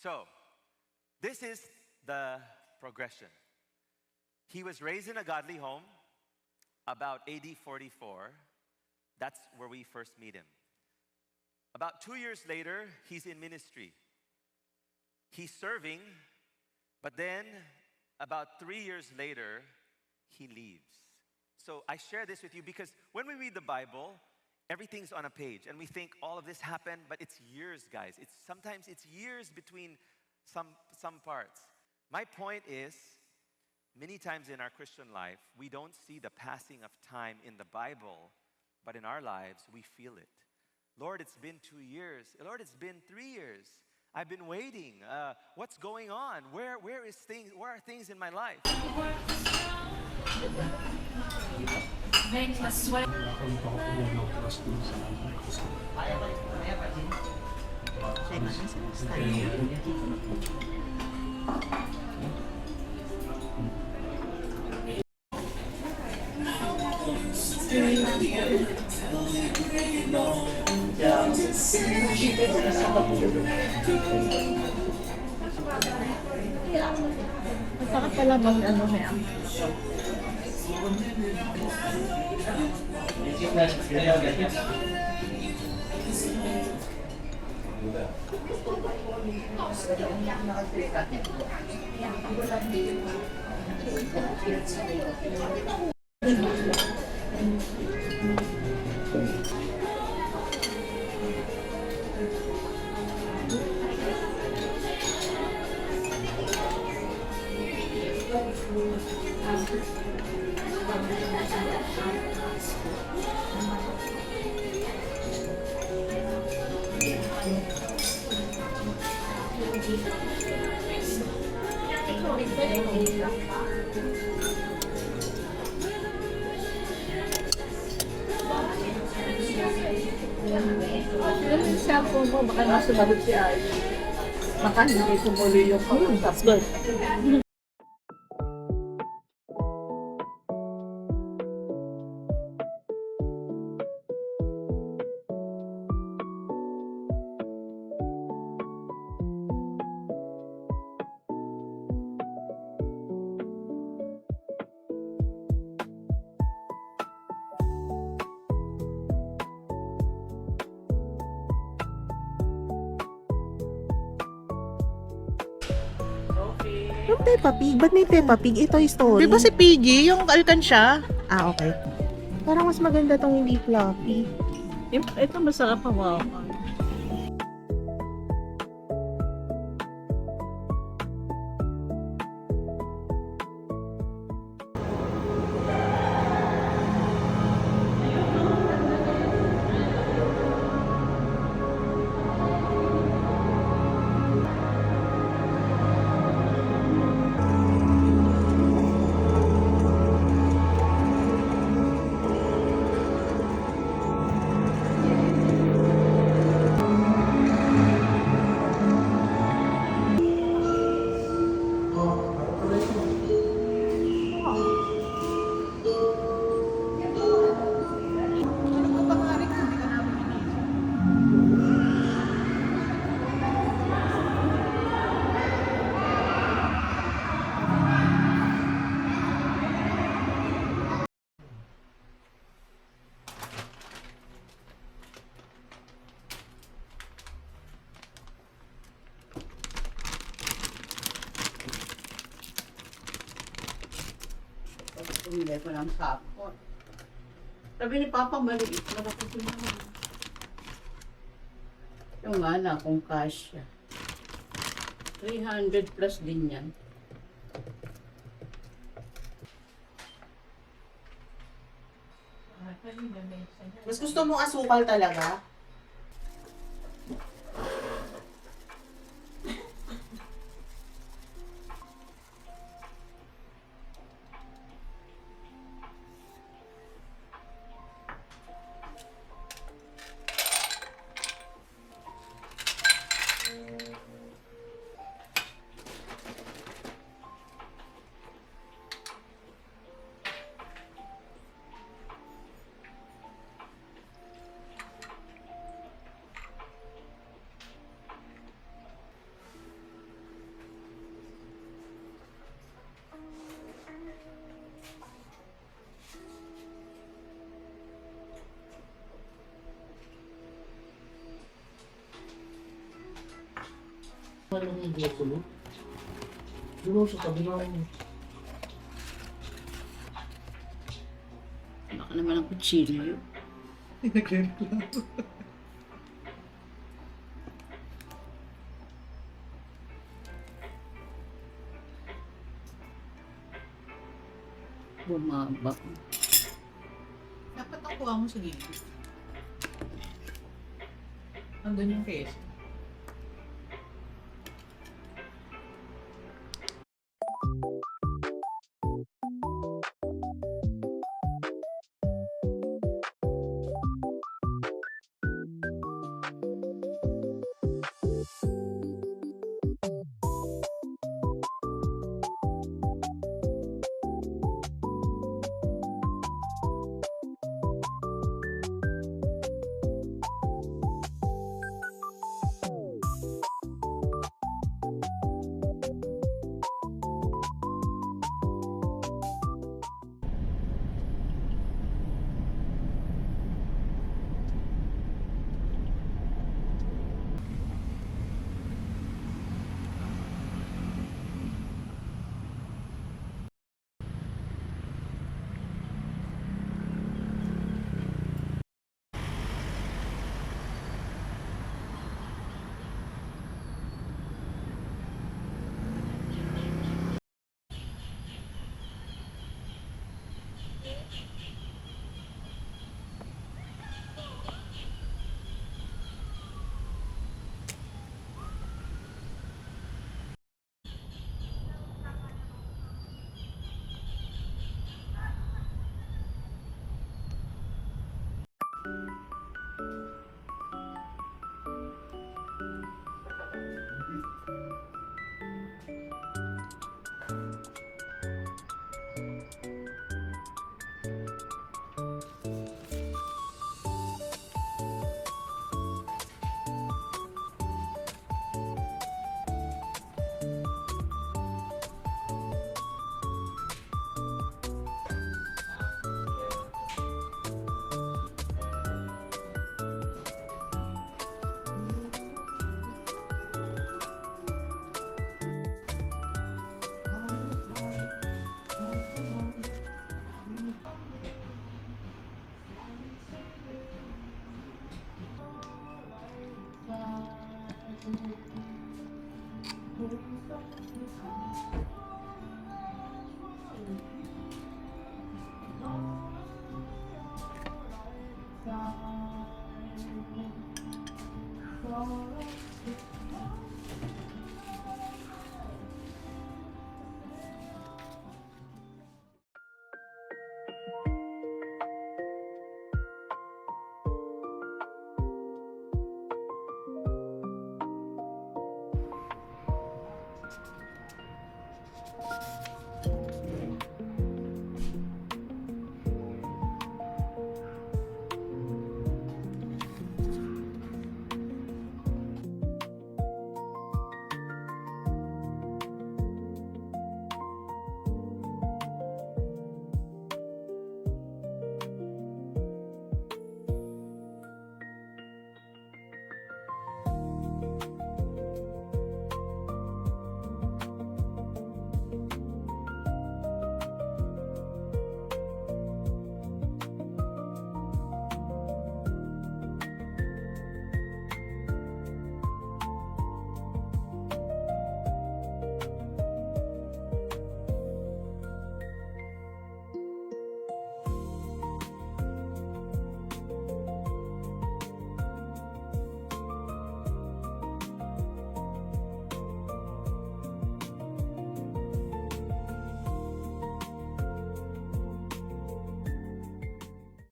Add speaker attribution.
Speaker 1: So, this is the progression. He was raised in a godly home about AD 44. That's where we first meet him. About 2 years later, he's in ministry. He's serving, but then about 3 years later, he leaves. So I share this with you because when we read the Bible, everything's on a page and we think all of this happened, but it's years, guys. Sometimes it's years between some parts. My point is, many times in our Christian life, we don't see the passing of time in the Bible, but in our lives, we feel it. Lord, it's been 2 years. Lord, it's been 3 years. I've been waiting. What's going on? Where are things in my life?
Speaker 2: Make us sweat.
Speaker 3: Masakit pala bang ano kaya? Ano yung shampoo mo? Baka nasumagot si Ay. Baka hindi tumuloy yung
Speaker 4: That's good.
Speaker 5: Yung Peppa Pig? Ba't may Peppa Pig? Ito yung story.
Speaker 4: Di ba si Piggy, yung alkansya?
Speaker 5: Ah, okay. Parang mas maganda tong hindi floppy.
Speaker 3: Ito masarap hawakan. Hindi ko ng sapon. Sabi ni Papa, maliit. Malaki si Mama. Yung nga na, kung kasya. 300 plus din yan.
Speaker 5: Mas gusto mong asukal talaga?
Speaker 3: Walang gulo. Gulo sa tabi ng... Baka naman ang kutsilyo. Bumaba.
Speaker 4: Dapat nakuha mo sa gilid. Andun yung case.